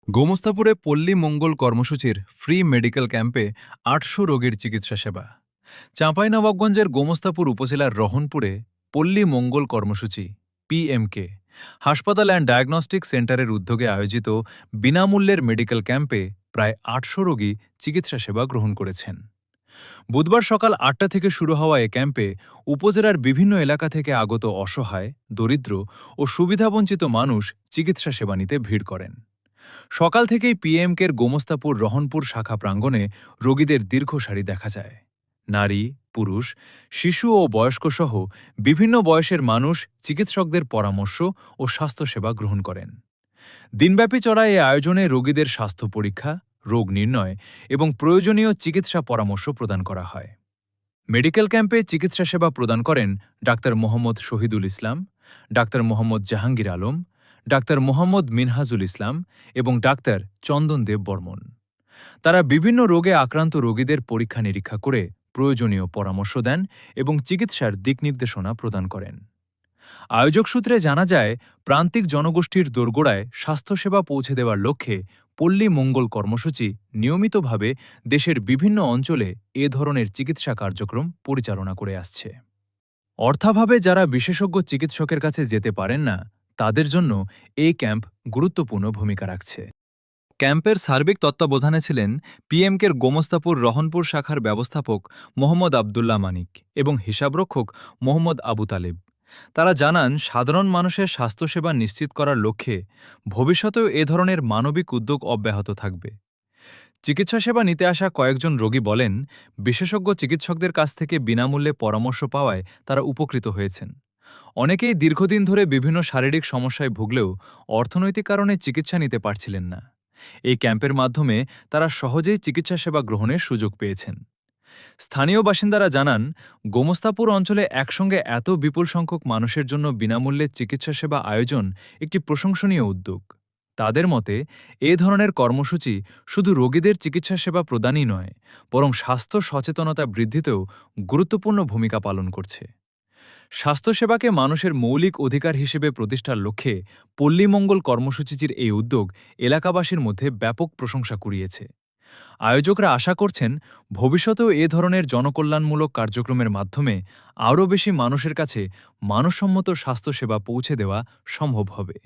গোমস্তাপুরে পল্লী মঙ্গল কর্মসূচির free medical ক্যাম্পে ৮০০ রোগীর চিকিৎসা সেবা। চাঁপাইনবাবগঞ্জের গোমস্তাপুর উপজেলার রহনপুরে পল্লী মঙ্গল কর্মসূচি পিএমকে হাসপাতাল অ্যান্ড ডায়াগনস্টিক সেন্টারের উদ্যোগে আয়োজিত বিনামূল্যের মেডিকেল ক্যাম্পে প্রায় ৮০০ রোগী চিকিৎসা সেবা গ্রহণ করেছেন। বুধবার সকাল ৮টা থেকে শুরু হওয়া এ ক্যাম্পে উপজেলার বিভিন্ন এলাকা থেকে আগত অসহায়, দরিদ্র ও সুবিধাবঞ্চিত মানুষ চিকিৎসা সেবা নিতে ভিড় করেন। সকাল থেকেই পিএমকের গোমস্তাপুর রহনপুর শাখা প্রাঙ্গণে রোগীদের দীর্ঘ সারি দেখা যায়। নারী, পুরুষ, শিশু ও বয়স্কসহ বিভিন্ন বয়সের মানুষ চিকিৎসকদের পরামর্শ ও স্বাস্থ্যসেবা গ্রহণ করেন। দিনব্যাপী চলা এ আয়োজনে রোগীদের স্বাস্থ্য পরীক্ষা, রোগ নির্ণয় এবং প্রয়োজনীয় চিকিৎসা পরামর্শ প্রদান করা হয়। মেডিকেল ক্যাম্পে চিকিৎসা সেবা প্রদান করেন doctor Mohammad Shahidul Islam, doctor Mohammad Jahangir Alam, doctor Mohammad Minhajul ইসলাম এবং ডাক্তার চন্দন দেব বর্মন। তারা বিভিন্ন রোগে আক্রান্ত রোগীদের পরীক্ষা নিরীক্ষা করে প্রয়োজনীয় পরামর্শ দেন এবং চিকিৎসার দিকনির্দেশনা প্রদান করেন। আয়োজক সূত্রে জানা যায়, প্রান্তিক জনগোষ্ঠীর দোরগোড়ায় স্বাস্থ্যসেবা পৌঁছে দেওয়ার লক্ষ্যে পল্লী মঙ্গল কর্মসূচি নিয়মিতভাবে দেশের বিভিন্ন অঞ্চলে এ ধরনের চিকিৎসা কার্যক্রম পরিচালনা করে আসছে। অর্থাভাবে যারা বিশেষজ্ঞ চিকিৎসকের কাছে যেতে পারেন না, তাদের জন্য এই ক্যাম্প গুরুত্বপূর্ণ ভূমিকা রাখছে। ক্যাম্পের সার্বিক তত্ত্বাবধানে ছিলেন পিএমকের গোমস্তাপুর রহনপুর শাখার ব্যবস্থাপক মোহাম্মদ আবদুল্লাহ মানিক এবং হিসাবরক্ষক মোহাম্মদ আবু তালেব। তারা জানান, সাধারণ মানুষের স্বাস্থ্যসেবা নিশ্চিত করার লক্ষ্যে ভবিষ্যতেও এ ধরনের মানবিক উদ্যোগ অব্যাহত থাকবে। চিকিৎসা সেবা নিতে আসা কয়েকজন রোগী বলেন, বিশেষজ্ঞ চিকিৎসকদের কাছ থেকে বিনামূল্যে পরামর্শ পাওয়ায় তারা উপকৃত হয়েছেন। অনেকেই দীর্ঘদিন ধরে বিভিন্ন শারীরিক সমস্যায় ভুগলেও অর্থনৈতিক কারণে চিকিৎসা নিতে পারছিলেন না। এই ক্যাম্পের মাধ্যমে তারা সহজেই চিকিৎসা সেবা গ্রহণের সুযোগ পেয়েছেন। স্থানীয় বাসিন্দারা জানান, গোমস্তাপুর অঞ্চলে একসঙ্গে এত বিপুল সংখ্যক মানুষের জন্য বিনামূল্যে চিকিৎসা সেবা আয়োজন একটি প্রশংসনীয় উদ্যোগ। তাদের মতে, এ ধরনের কর্মসূচি শুধু রোগীদের চিকিৎসা সেবা প্রদানই নয়, বরং স্বাস্থ্য সচেতনতা বৃদ্ধিতেও গুরুত্বপূর্ণ ভূমিকা পালন করছে। স্বাস্থ্যসেবাকে মানুষের মৌলিক অধিকার হিসেবে প্রতিষ্ঠার লক্ষ্যে পল্লীমঙ্গল কর্মসূচির এই উদ্যোগ এলাকাবাসীর মধ্যে ব্যাপক প্রশংসা কুড়িয়েছে। আয়োজকরা আশা করছেন, ভবিষ্যতেও এ ধরনের জনকল্যাণমূলক কার্যক্রমের মাধ্যমে আরও বেশি মানুষের কাছে মানসম্মত স্বাস্থ্যসেবা পৌঁছে দেওয়া সম্ভব হবে।